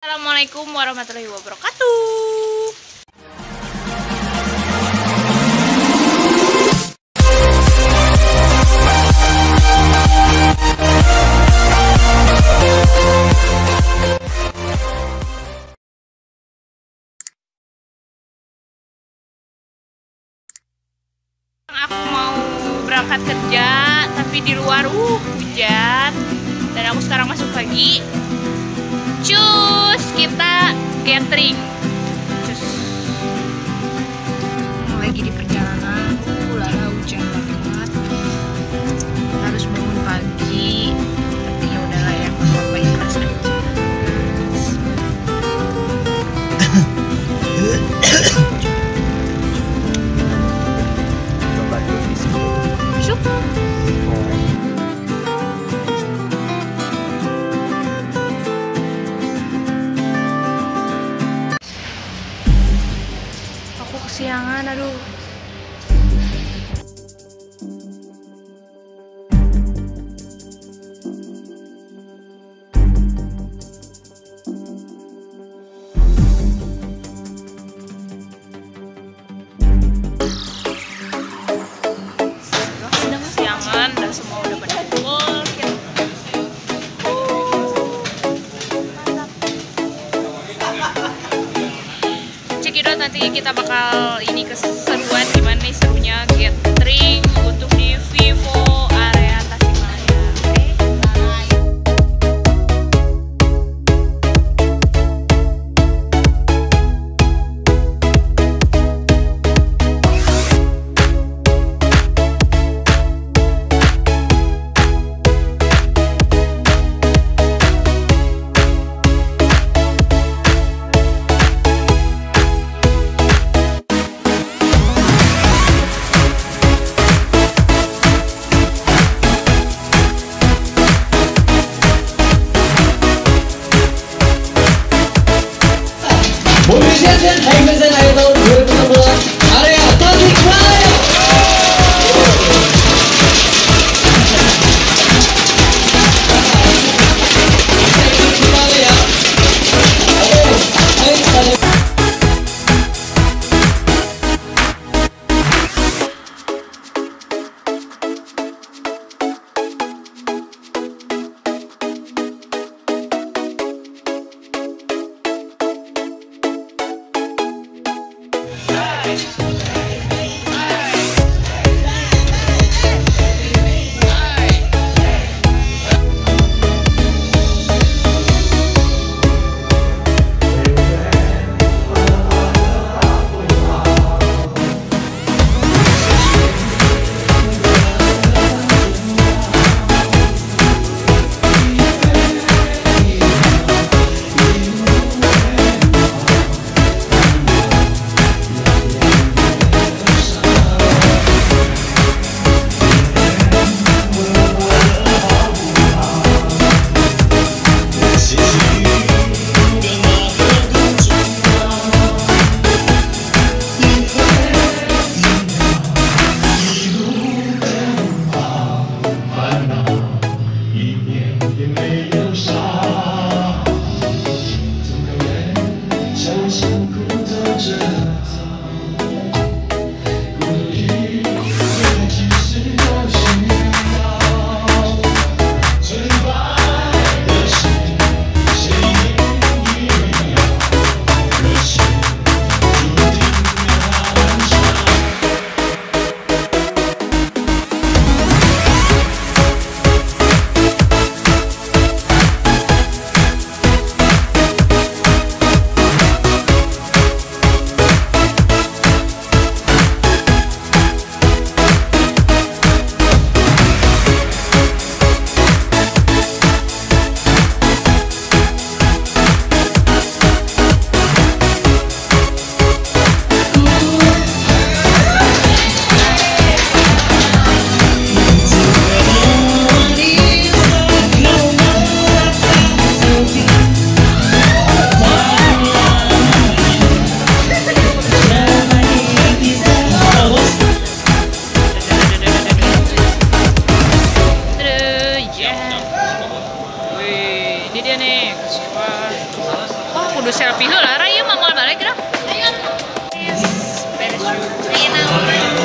Assalamualaikum warahmatullahi wabarakatuh. Aku mau berangkat kerja, tapi di luar hujan. Dan aku sekarang masuk pagi. Cus, kita gathering. Cus. Lagi di perjalanan, lala hujan banget. Harus bangun pagi. Tapi ya udahlah ya, apa ikhlas aja. Coba dulu di sini. Syuk. Aku kesiangan, aduh. Sedang kesiangan, dan semua udah pada kumpul. Cekidot, nanti kita bakal ini keseruan, gimana nih serunya gathering untuk di Vivo area Tasikmalaya. Oke? Mobilisasi High akhir tahun 2016 area Tasikmalaya. kudu selfie heula, ra ieu mah moal balik ra. Yes, beres. Ayeuna